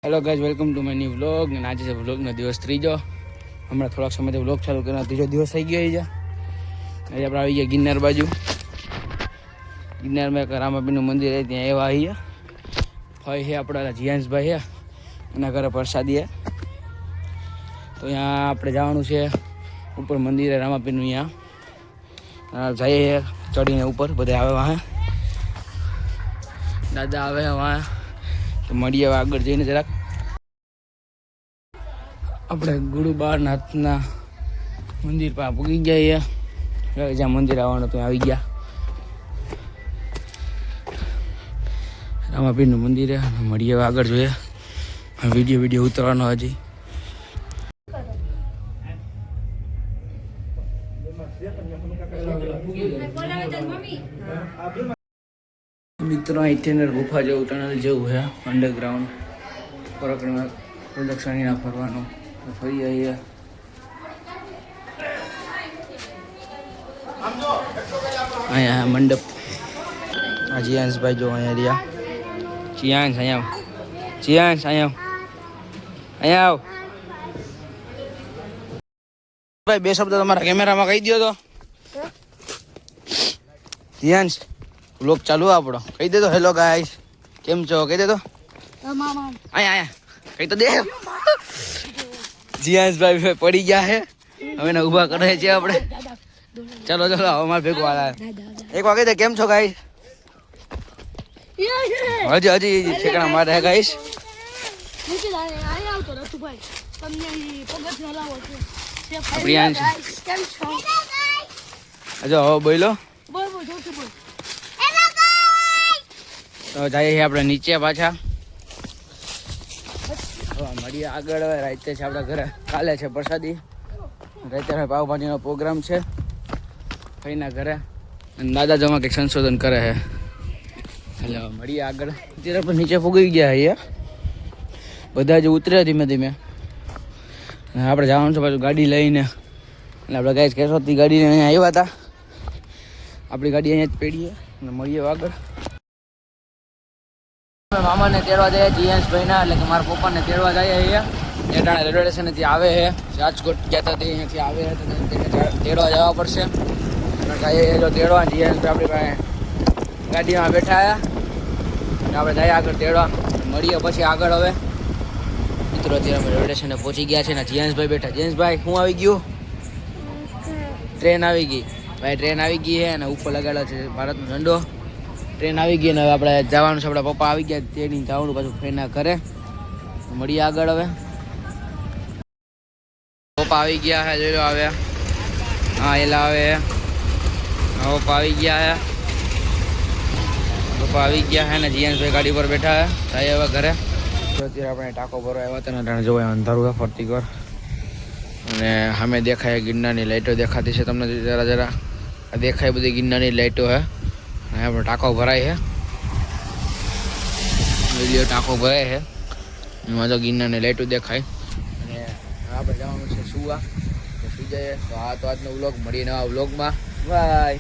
Hello guys, welcome to my new vlog. અને આજે છે વ્લોગનો દિવસ ત્રીજો. હમણાં થોડાક સમયથી વ્લોગ ચાલુ કર્યો, ત્રીજો દિવસ થઈ ગયો છે. આજે આપણે આવી ગયા ગિરનાર બાજુ. ગિરનારમાં એક રામાપીરનું મંદિર છે, ત્યાં એવા આવી ગયા હોય છે આપણા જીયાંશભાઈ છે, એના ઘરે પ્રસાદી છે. તો ત્યાં આપણે જવાનું છે ઉપર મંદિરે રામાપીરનું. ત્યાં જઈએ ચડીને ઉપર, બધા આવે વાહ, દાદા આવે વાહ. તો મળીએ આગળ જઈને જરાક. આપણે ગુરુ બારનાથના મંદિર પાસે પૂગી ગયા. જ્યાં મંદિર આવવાનું ત્યાં આવી ગયા. રામાપીરનું મંદિર મળીએ આગળ જોઈએ. વિડીયો ઉતરવાનો હજી. મિત્રો, અહીંથી ગુફા જેવું ટનલ જેવું છે, અંડરગ્રાઉન્ડ પરિક્રમા પ્રદક્ષિણા ફરવાનું. ફરી અહીંયા અહીંયા મંડપ. આ જીયાંશભાઈ જો અહીંયા રહ્યા. જીયાંશ અહીંયા આવ. જીયાંશ અહીંયા આવ. અહીંયા આવ ભાઈ. બે શબ્દ તમારા કેમેરામાં કહી દો તો. જીયાંશ, વ્લોગ ચાલુ આપણો. કહી દે તો હેલો ગાઈસ, કેમ છો કહી દે તો. અહીંયા કઈ તો દે. જીયાંશભાઈ પડી ગયા છે, હવે ને ઊભા કરે છે આપણે. ચલો ચલો, અમારે ભેગું વાળા એક વાગે દે. કેમ છો ગાઈસ? હજી ઠેકાણા મારે ગાઈસ. હજો હવે બોલો. તો જઈએ આપણે નીચે પાછા. મળીએ આગળ. રાતે છે આપણા ઘરે, કાલે છે પ્રસાદી. રાતે પાવભાજીનો પ્રોગ્રામ છે ભાઈના ઘરે. અને દાદા જમા કંઈક સંશોધન કરે છે. એટલે મળીએ આગળ. અત્યારે પણ નીચે પૂગી ગયા અહીંયા બધા જ ઉતર્યા ધીમે ધીમે. આપણે જવાનું છે પાછું ગાડી લઈને. એટલે આપણે ગાઈસ કેશોદથી ગાડી લઈને અહીંયા આવ્યા હતા. આપણી ગાડી અહીંયા જ પેડીએ અને મળીએ આગળ. મામાને તેડવા જાય જીયાંશભાઈના, એટલે કે મારા પપ્પાને તેડવા જાય અહીંયા. નેટાણા રેલવે સ્ટેશનેથી આવે છે. રાજકોટ ગયા હતા તે અહીંયાથી આવે છે, તો તેને તેડવા જવા પડશે. જો તેડવા જીયાંશભાઈ આપણી પાસે ગાડીમાં બેઠા આવ્યા. આપણે જઈએ આગળ તેડવા. મળીએ પછી આગળ. હવે મિત્રો અત્યારે અમે રેલવે સ્ટેશને પહોંચી ગયા છે ને જીયાંશભાઈ બેઠા. જીયાંશભાઈ શું આવી ગયું? ટ્રેન આવી ગઈ ભાઈ. ટ્રેન આવી ગઈ છે અને ઉપર લગાડેલો છે ભારતનો ઝંડો. ટ્રેન આવી ગઈ ને હવે આપણે જવાનું છે. આપણા પપ્પા આવી ગયા, તેની જવાનું પાછું ફ્રેન્ડના ઘરે. મળીએ આગળ. હવે પપ્પા આવી ગયા છે, જોઈ લો આવ્યા. હા એલા આવે. પપ્પા આવી ગયા છે. પપ્પા આવી ગયા છે ને જીયાંશભાઈ ગાડી પર બેઠા છે. થાય હવે ઘરે. તો અત્યારે આપણે ટાંકો ભરવા આવ્યા હતા ને જોવા અંધારું ફરતી કર. અને સામે દેખાય ગિરનારની લાઈટો દેખાતી છે તમને જરા જરા. દેખાય બધી ગિરનારની લાઈટો હે. આપણે ટાંકો ભરાય છે. વિડીયો ટાંકો ભરાય છે. એમાં તો ગિરનારની લાઈટો દેખાય. અને આપણે જવાનું છે સુવા. સુઈ જઈએ. તો આ તો આજનો વ્લોગ. મળીએ નવા વ્લોગમાં. બાય.